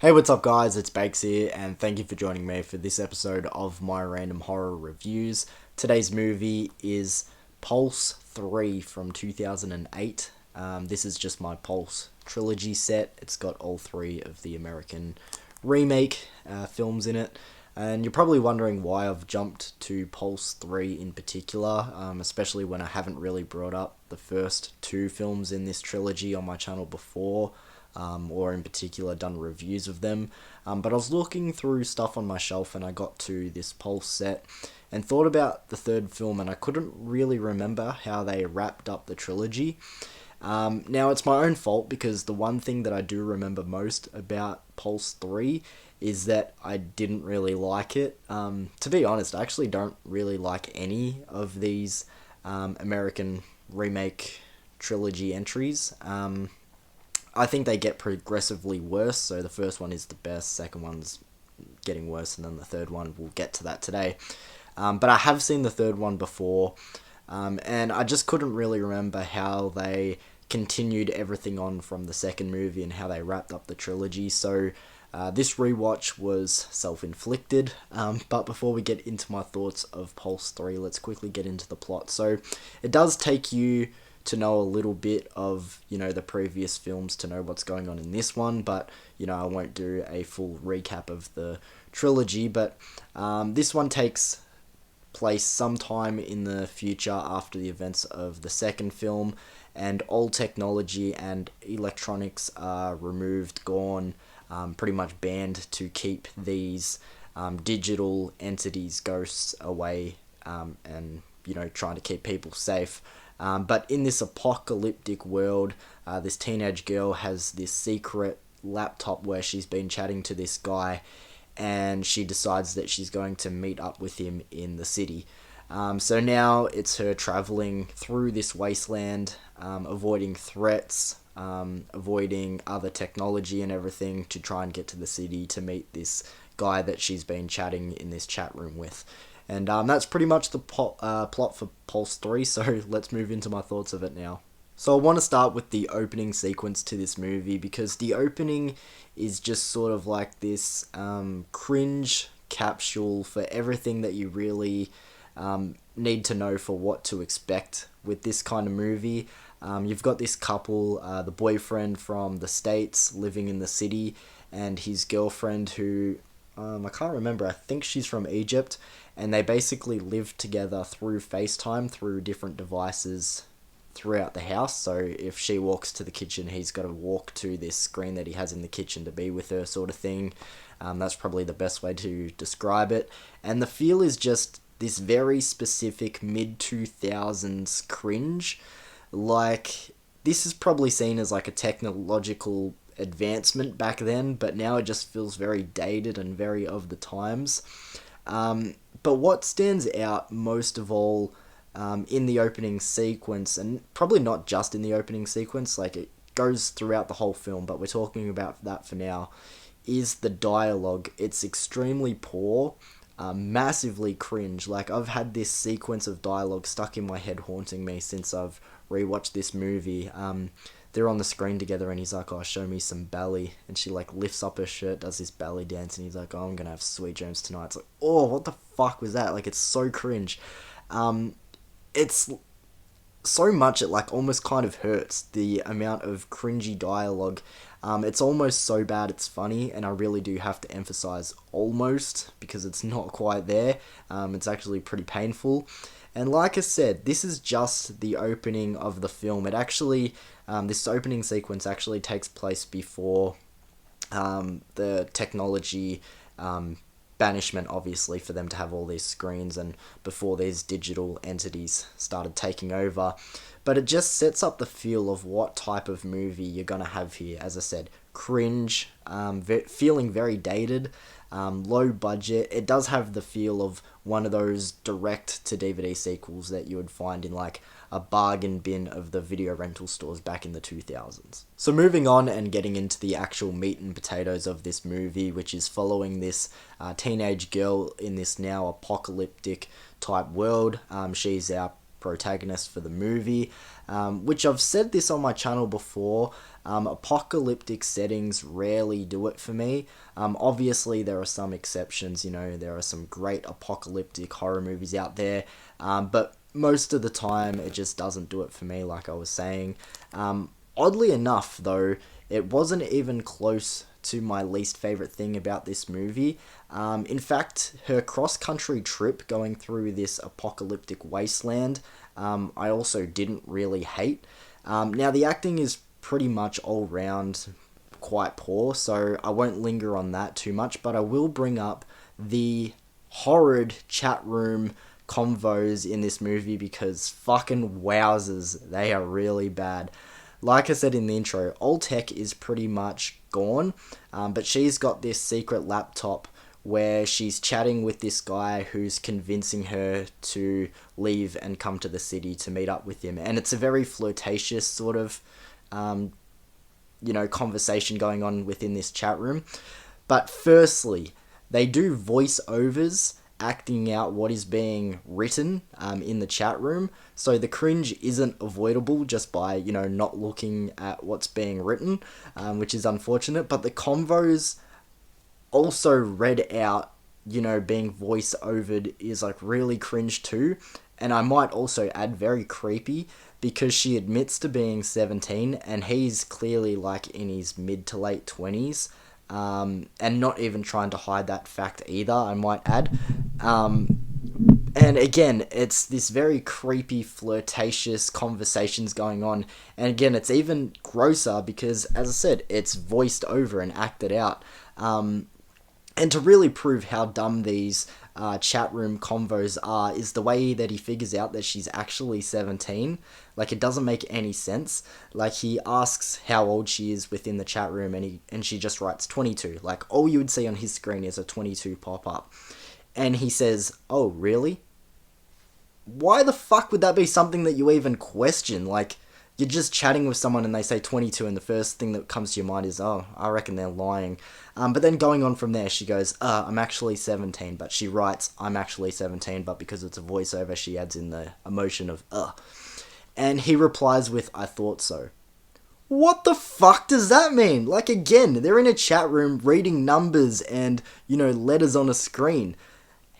Hey, what's up, guys? It's Bakes here, and thank you for joining me for this episode of my random horror reviews. Today's movie is Pulse 3 from 2008. This is just my Pulse trilogy set. It's got all three of the American remake films in it. And you're probably wondering why I've jumped to Pulse 3 in particular, especially when I haven't really brought up the first two films in this trilogy on my channel before. Or in particular done reviews of them. But I was looking through stuff on my shelf and I got to this Pulse set and thought about the third film, and I couldn't really remember how they wrapped up the trilogy. Now, it's my own fault because the one thing that I do remember most about Pulse 3 is that I didn't really like it. To be honest, I actually don't really like any of these American remake trilogy entries. I think they get progressively worse, so the first one is the best, second one's getting worse, and then the third one, we'll get to that today. But I have seen the third one before, and I just couldn't really remember how they continued everything on from the second movie and how they wrapped up the trilogy, so this rewatch was self-inflicted. But before we get into my thoughts of Pulse 3, let's quickly get into the plot. So it does take you to know a little bit of, the previous films to know what's going on in this one, but, I won't do a full recap of the trilogy, but this one takes place sometime in the future after the events of the second film, and all technology and electronics are removed, gone, pretty much banned to keep these digital entities, ghosts, away, and, trying to keep people safe. But in this apocalyptic world, this teenage girl has this secret laptop where she's been chatting to this guy, and she decides that she's going to meet up with him in the city. So now it's her traveling through this wasteland, avoiding threats, avoiding other technology and everything to try and get to the city to meet this guy that she's been chatting in this chat room with. And that's pretty much the plot for Pulse 3, so let's move into my thoughts of it now. So I want to start with the opening sequence to this movie, because the opening is just sort of like this cringe capsule for everything that you really need to know for what to expect with this kind of movie. You've got this couple, the boyfriend from the States living in the city, and his girlfriend who, I can't remember, I think she's from Egypt, and they basically live together through FaceTime, through different devices throughout the house. So if she walks to the kitchen, he's got to walk to this screen that he has in the kitchen to be with her, sort of thing. That's probably the best way to describe it. And the feel is just this very specific mid-2000s cringe. Like, this is probably seen as like a technological advancement back then, but now it just feels very dated and very of the times. But what stands out most of all in the opening sequence, and probably not just in the opening sequence, like it goes throughout the whole film, but we're talking about that for now, is the dialogue. It's extremely poor, massively cringe. Like, I've had this sequence of dialogue stuck in my head haunting me since I've rewatched this movie. They're on the screen together and he's like, "Oh, show me some belly," and she like lifts up her shirt, does this belly dance, and he's like, "Oh, I'm gonna have sweet dreams tonight." It's like, oh, what the fuck was that? Like, it's so cringe. It's so much it like almost kind of hurts, the amount of cringy dialogue. It's almost so bad it's funny, and I really do have to emphasize almost, because it's not quite there. It's actually pretty painful. And like I said, this is just the opening of the film. It actually, this opening sequence actually takes place before the technology banishment, obviously, for them to have all these screens, and before these digital entities started taking over. But it just sets up the feel of what type of movie you're going to have here. As I said, cringe, feeling very dated, low budget. It does have the feel of one of those direct-to-DVD sequels that you would find in like a bargain bin of the video rental stores back in the 2000s. So moving on and getting into the actual meat and potatoes of this movie, which is following this teenage girl in this now apocalyptic type world. She's our protagonist for the movie, which I've said this on my channel before. Apocalyptic settings rarely do it for me. Obviously, there are some exceptions, there are some great apocalyptic horror movies out there, but most of the time it just doesn't do it for me, like I was saying. Oddly enough, though, it wasn't even close to my least favorite thing about this movie. In fact, her cross-country trip going through this apocalyptic wasteland, I also didn't really hate. Now, the acting is pretty much all round quite poor, so I won't linger on that too much, but I will bring up the horrid chat room convos in this movie because fucking wowzers, they are really bad. Like I said in the intro, Oltek is pretty much gone, but she's got this secret laptop where she's chatting with this guy who's convincing her to leave and come to the city to meet up with him. And it's a very flirtatious sort of, conversation going on within this chat room. But firstly, they do voiceovers acting out what is being written in the chat room, so the cringe isn't avoidable just by not looking at what's being written, which is unfortunate. But the convos also read out, being voice overed is like really cringe too, and I might also add very creepy because she admits to being 17 and he's clearly like in his mid to late 20s. And not even trying to hide that fact either, I might add. And again, it's this very creepy, flirtatious conversations going on. And again, it's even grosser because, as I said, it's voiced over and acted out. And to really prove how dumb these chat room convos are is the way that he figures out that she's actually 17. Like, it doesn't make any sense. Like, he asks how old she is within the chat room and she just writes 22. Like, all you would see on his screen is a 22 pop up. And he says, "Oh, really?" Why the fuck would that be something that you even question? Like, you're just chatting with someone and they say 22 and the first thing that comes to your mind is, oh, I reckon they're lying. But then going on from there, she goes, I'm actually 17. But she writes, I'm actually 17, but because it's a voiceover, she adds in the emotion of, And he replies with, I thought so. What the fuck does that mean? Like, again, they're in a chat room reading numbers and, letters on a screen.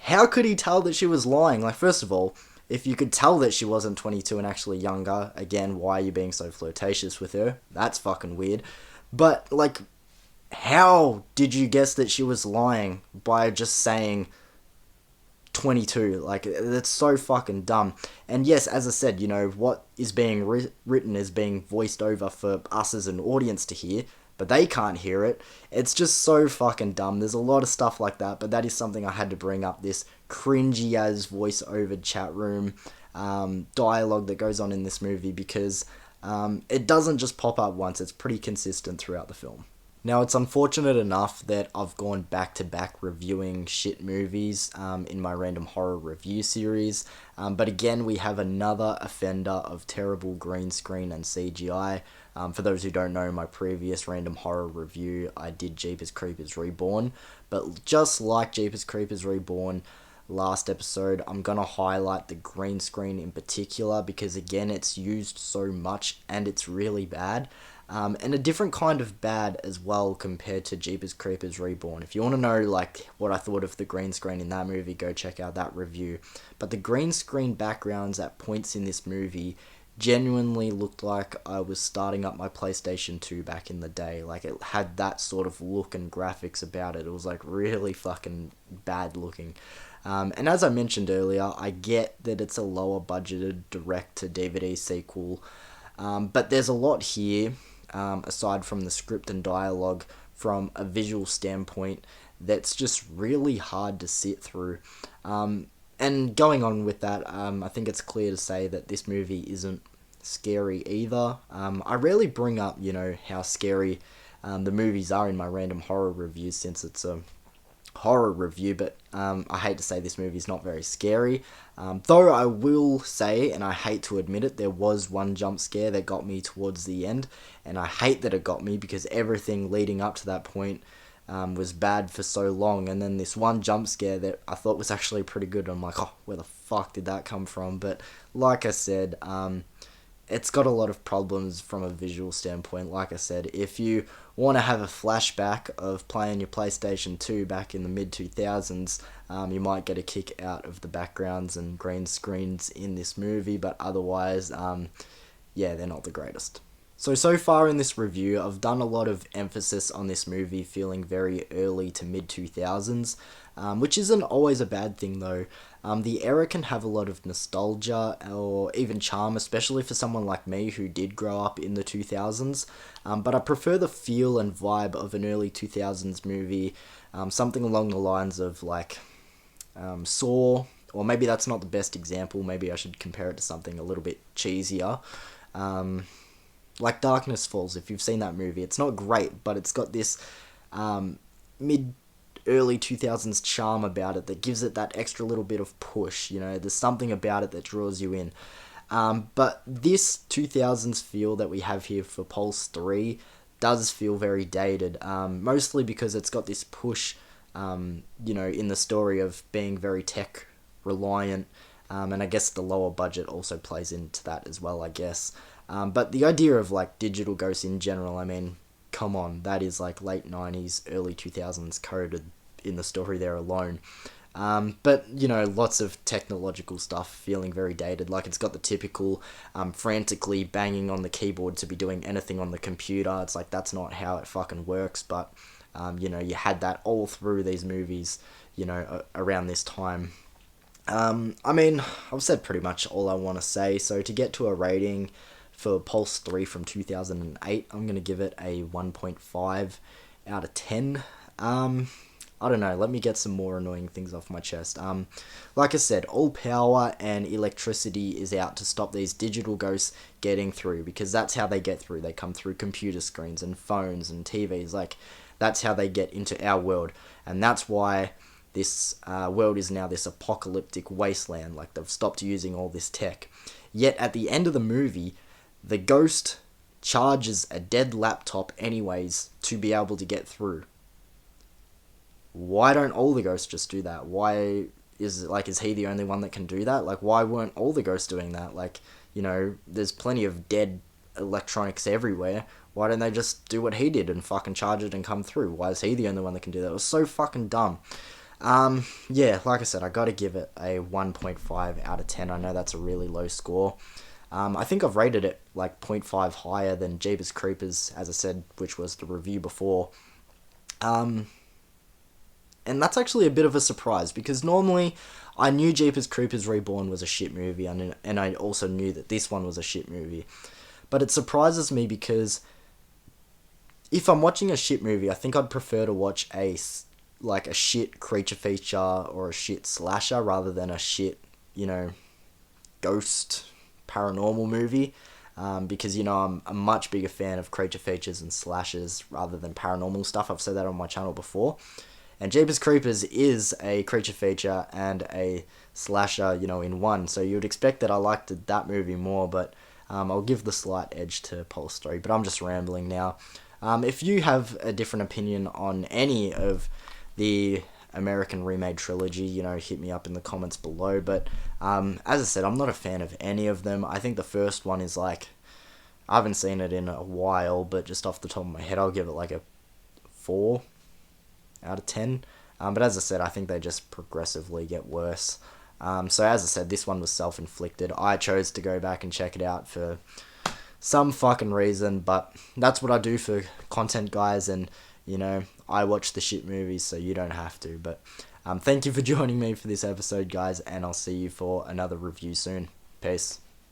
How could he tell that she was lying? Like, first of all, if you could tell that she wasn't 22 and actually younger, again, why are you being so flirtatious with her? That's fucking weird. But, like, how did you guess that she was lying by just saying 22? Like, that's so fucking dumb. And yes, as I said, what is being written is being voiced over for us as an audience to hear, but they can't hear it. It's just so fucking dumb. There's a lot of stuff like that, but that is something I had to bring up, this cringy as voice-over chat room dialogue that goes on in this movie, because it doesn't just pop up once, it's pretty consistent throughout the film. Now, it's unfortunate enough that I've gone back-to-back reviewing shit movies in my random horror review series, but again, we have another offender of terrible green screen and CGI. For those who don't know, my previous random horror review, I did Jeepers Creepers Reborn, but just like Jeepers Creepers Reborn, last episode, I'm going to highlight the green screen in particular because, again, it's used so much and it's really bad. And a different kind of bad as well compared to Jeepers Creepers Reborn. If you want to know like what I thought of the green screen in that movie, go check out that review. But the green screen backgrounds at points in this movie genuinely looked like I was starting up my PlayStation 2 back in the day. Like, it had that sort of look and graphics about it. It was like really fucking bad looking. And as I mentioned earlier, I get that it's a lower budgeted direct-to-DVD sequel, but there's a lot here, aside from the script and dialogue, from a visual standpoint, that's just really hard to sit through. And going on with that, I think it's clear to say that this movie isn't scary either. I rarely bring up, how scary the movies are in my random horror reviews since it's a horror review, but I hate to say this movie is not very scary. Though I will say, and I hate to admit it, there was one jump scare that got me towards the end, and I hate that it got me because everything leading up to that point was bad for so long, and then this one jump scare that I thought was actually pretty good. I'm like, oh, where the fuck did that come from? But like I said, it's got a lot of problems from a visual standpoint. Like I said, if you want to have a flashback of playing your PlayStation 2 back in the mid 2000s, you might get a kick out of the backgrounds and green screens in this movie, but otherwise, yeah, they're not the greatest. So far in this review, I've done a lot of emphasis on this movie feeling very early to mid 2000s, which isn't always a bad thing though. The era can have a lot of nostalgia or even charm, especially for someone like me who did grow up in the 2000s. But I prefer the feel and vibe of an early 2000s movie, something along the lines of like Saw, or maybe that's not the best example. Maybe I should compare it to something a little bit cheesier. Like Darkness Falls, if you've seen that movie. It's not great, but it's got this mid early 2000s charm about it that gives it that extra little bit of push. You know, there's something about it that draws you in. But this 2000s feel that we have here for Pulse 3 does feel very dated, mostly because it's got this push, you know, in the story of being very tech reliant, and I guess the lower budget also plays into that as well, I guess. But the idea of like digital ghosts in general, I mean, come on, that is like late 90s, early 2000s coded in the story there alone. But, you know, lots of technological stuff feeling very dated. Like, it's got the typical frantically banging on the keyboard to be doing anything on the computer. It's like, that's not how it fucking works. But, you know, you had that all through these movies, you know, around this time. I mean, I've said pretty much all I want to say. So to get to a rating for Pulse 3 from 2008, I'm going to give it a 1.5 out of 10. I don't know, let me get some more annoying things off my chest. Like I said, all power and electricity is out to stop these digital ghosts getting through, because that's how they get through. They come through computer screens and phones and TVs. Like, that's how they get into our world. And that's why this world is now this apocalyptic wasteland. Like, they've stopped using all this tech. Yet, at the end of the movie, the ghost charges a dead laptop anyways to be able to get through. Why don't all the ghosts just do that? Why is he the only one that can do that? Like, why weren't all the ghosts doing that? Like, you know, there's plenty of dead electronics everywhere. Why don't they just do what he did and fucking charge it and come through? Why is he the only one that can do that? It was so fucking dumb. Yeah, like I said, I gotta give it a 1.5 out of 10. I know that's a really low score. I think I've rated it like 0.5 higher than Jeepers Creepers, as I said, which was the review before. And that's actually a bit of a surprise, because normally I knew Jeepers Creepers Reborn was a shit movie, and I also knew that this one was a shit movie. But it surprises me because if I'm watching a shit movie, I think I'd prefer to watch a shit creature feature or a shit slasher rather than a shit, you know, ghost paranormal movie. Because, you know, I'm a much bigger fan of creature features and slashers rather than paranormal stuff. I've said that on my channel before. And Jeepers Creepers is a creature feature and a slasher, you know, in one. So you would expect that I liked that movie more, but I'll give the slight edge to Pulse 3. But I'm just rambling now. If you have a different opinion on any of the American remade trilogy, you know, hit me up in the comments below. But as I said, I'm not a fan of any of them. I think the first one is like, I haven't seen it in a while, but just off the top of my head, I'll give it like a 4 out of 10. But as I said, I think they just progressively get worse. So as I said, this one was self-inflicted. I chose to go back and check it out for some fucking reason, but that's what I do for content, guys, and, you know, I watch the shit movies, so you don't have to. But thank you for joining me for this episode, guys, and I'll see you for another review soon. Peace.